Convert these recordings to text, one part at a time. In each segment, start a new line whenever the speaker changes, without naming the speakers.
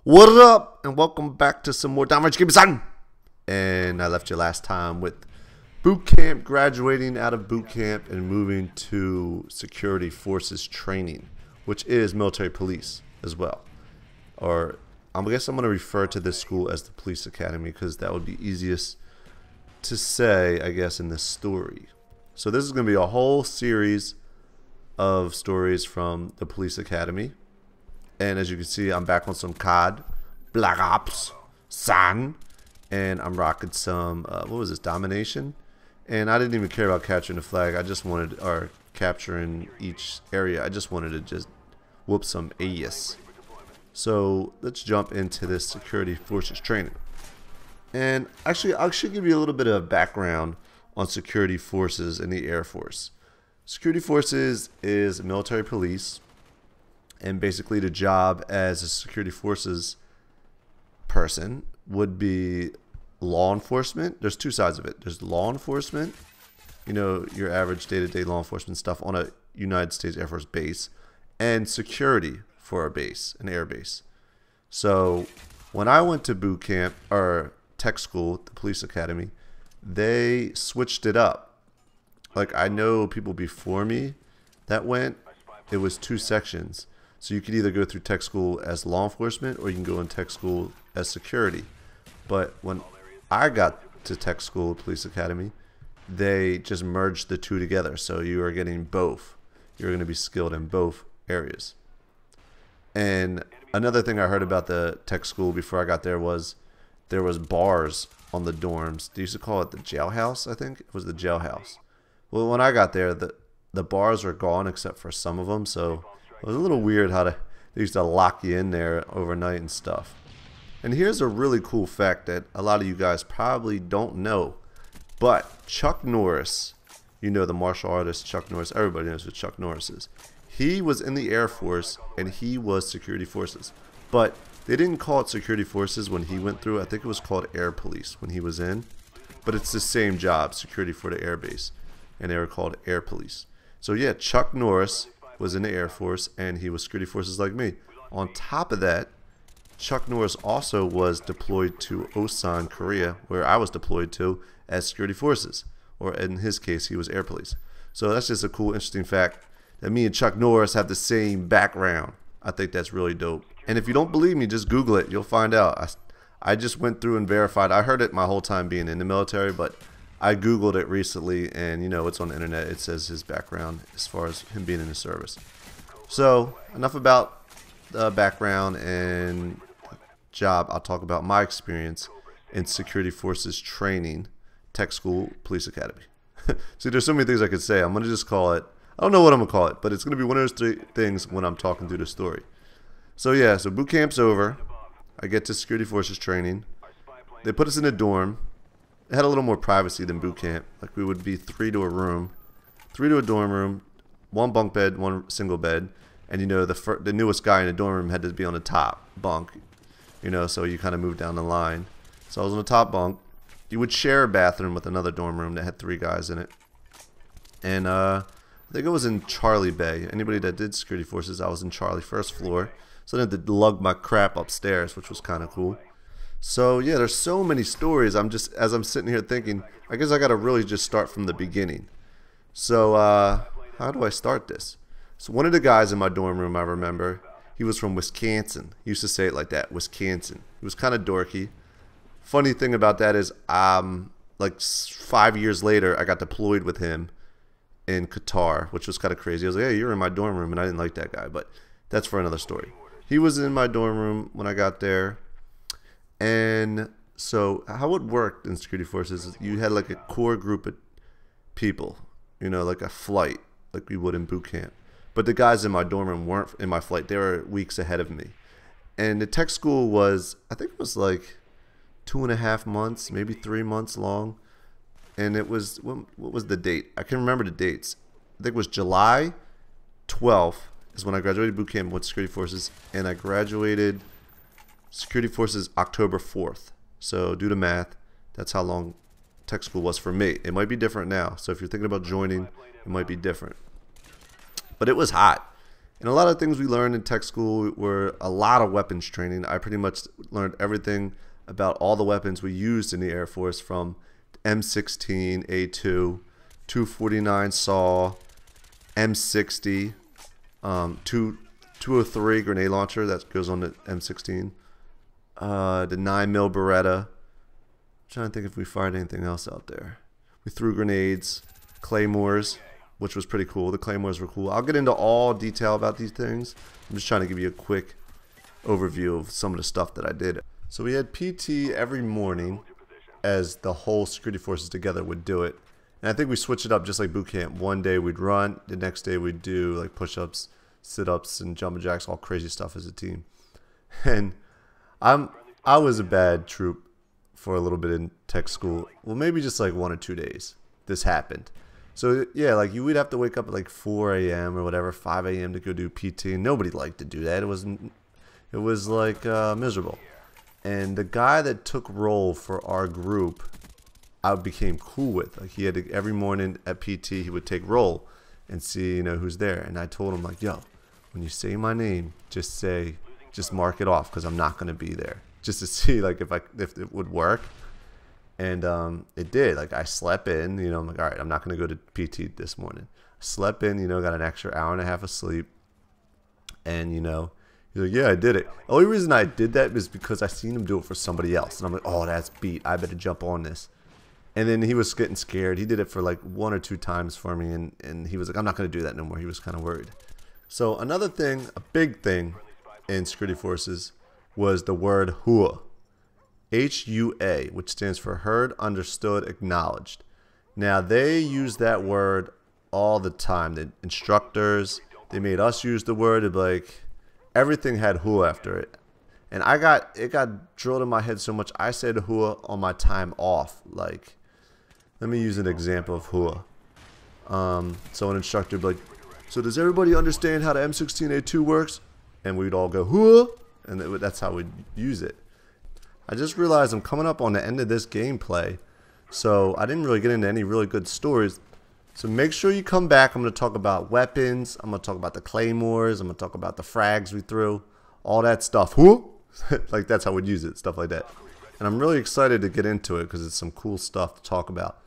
What up? And welcome back to some more Downrange Gaming, son. And I left you last time with boot camp, graduating out of boot camp and moving to security forces training, which is military police as well. Or I guess I'm going to refer to this school as the police academy because that would be easiest to say, I guess, in this story. So this is going to be a whole series of stories from the police academy. And as you can see, I'm back on some COD, Black Ops, San, and I'm rocking some, what was this, Domination? And I didn't even care about capturing the flag. I just wanted, or capturing each area. I just wanted to just whoop some ass. So let's jump into this security forces training. And actually, I should give you a little bit of background on security forces in the Air Force. Security forces is military police. And basically the job as a security forces person would be law enforcement. There's two sides of it. There's law enforcement, you know, your average day-to-day law enforcement stuff on a United States Air Force base, and security for a base, an air base. So when I went to boot camp or tech school, the police academy, they switched it up. Like, I know people before me that went, it was two sections. So you could either go through tech school as law enforcement or you can go in tech school as security. But when I got to tech school, police academy, they just merged the two together. So you are getting both. You're going to be skilled in both areas. And another thing I heard about the tech school before I got there was bars on the dorms. They used to call it the jailhouse, I think. It was the jailhouse. Well, when I got there, the bars were gone except for some of them. So it was a little weird how they used to lock you in there overnight and stuff. And here's a really cool fact that a lot of you guys probably don't know. But Chuck Norris, you know, the martial artist Chuck Norris, everybody knows who Chuck Norris is. He was in the Air Force and he was security forces. But they didn't call it security forces when he went through. I think it was called Air Police when he was in. But it's the same job, security for the air base. And they were called Air Police. So yeah, Chuck Norris was in the Air Force and he was security forces like me. On top of that, Chuck Norris also was deployed to Osan, Korea, where I was deployed to as security forces, or in his case he was Air Police. So that's just a cool, interesting fact that me and Chuck Norris have the same background. I think that's really dope. And if you don't believe me, just Google it, you'll find out. I just went through and verified. I heard it my whole time being in the military, but I Googled it recently, and you know, it's on the internet. It says his background as far as him being in the service. So enough about the background and job. I'll talk about my experience in security forces training, tech school, police academy. See, there's so many things I could say. I'm going to just call it, I don't know what I'm going to call it, but it's going to be one of those three things when I'm talking through the story. So yeah, so boot camp's over. I get to security forces training. They put us in a dorm. It had a little more privacy than boot camp. Like, we would be three to a dorm room, one bunk bed, one single bed, and you know, the newest guy in the dorm room had to be on the top bunk, you know, so you kind of moved down the line. So I was on the top bunk. You would share a bathroom with another dorm room that had three guys in it, and I think it was in Charlie Bay. Anybody that did security forces, I was in Charlie, first floor, so I didn't have to lug my crap upstairs, which was kind of cool. So yeah, there's so many stories. As I'm sitting here thinking, I guess I gotta really just start from the beginning. So how do I start this? So one of the guys in my dorm room, I remember, he was from Wisconsin. He used to say it like that, Wisconsin. He was kind of dorky. Funny thing about that is, like 5 years later, I got deployed with him in Qatar, which was kind of crazy. I was like, hey, you're in my dorm room, and I didn't like that guy, but that's for another story. He was in my dorm room when I got there. And so how it worked in security forces is you had like a core group of people, you know, like a flight, like we would in boot camp. But the guys in my dorm room weren't in my flight. They were weeks ahead of me. And the tech school was, I think it was like 2.5 months, maybe 3 months long. And it was, what was the date? I can remember the dates. I think it was July 12th is when I graduated boot camp with security forces. And I graduated security forces October 4th. So do the math. That's how long tech school was for me. It might be different now. So if you're thinking about joining, it might be different. But it was hot. And a lot of things we learned in tech school were a lot of weapons training. I pretty much learned everything about all the weapons we used in the Air Force, from M16, A2, 249 SAW, M60, 203 grenade launcher that goes on the M16, the 9mm Beretta. I'm trying to think if we fired anything else out there. We threw grenades, claymores, which was pretty cool. The claymores were cool. I'll get into all detail about these things. I'm just trying to give you a quick overview of some of the stuff that I did. So we had PT every morning, as the whole security forces together would do it. And I think we switched it up just like boot camp. One day we'd run, the next day we'd do like push-ups, sit-ups, and jumping jacks, all crazy stuff as a team. And I was a bad troop for a little bit in tech school. Well, maybe just like 1 or 2 days this happened. So yeah, like we'd have to wake up at like 4 a.m. or whatever, 5 a.m. to go do PT. And nobody liked to do that. It was like miserable. And the guy that took roll for our group, I became cool with. Like he had to, every morning at PT, he would take roll and see, you know, who's there. And I told him, like, yo, when you say my name, just mark it off, because I'm not gonna be there, just to see like if it would work. And it did. Like I slept in, you know, I'm like, all right, I'm not gonna go to PT this morning. I slept in, you know, got an extra hour and a half of sleep, and you know, he's like, yeah, I did it. The only reason I did that is because I seen him do it for somebody else, and I'm like, oh, that's beat. I better jump on this. And then he was getting scared. He did it for like 1 or 2 times for me, and he was like, I'm not going to do that no more. He was kind of worried. So another thing, a big thing in security forces was the word HUA. H-U-A, which stands for Heard, Understood, Acknowledged. Now, they use that word all the time. The instructors, they made us use the word. It'd be like, everything had HUA after it. And it got drilled in my head so much, I said HUA on my time off. Like, let me use an example of HUA. So an instructor would be like, so does everybody understand how the M16A2 works? And we'd all go, HUA, and that's how we'd use it. I just realized I'm coming up on the end of this gameplay, so I didn't really get into any really good stories. So make sure you come back. I'm going to talk about weapons. I'm going to talk about the claymores. I'm going to talk about the frags we threw. All that stuff. HUA? Like that's how we'd use it, stuff like that. And I'm really excited to get into it because it's some cool stuff to talk about.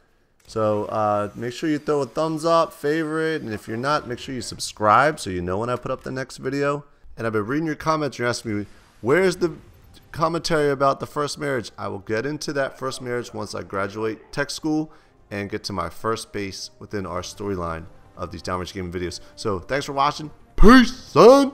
So make sure you throw a thumbs up, favorite, and if you're not, make sure you subscribe so you know when I put up the next video. And I've been reading your comments. You're asking me, where's the commentary about the first marriage? I will get into that first marriage once I graduate tech school and get to my first base within our storyline of these Downrange Gaming videos. So thanks for watching. Peace, son!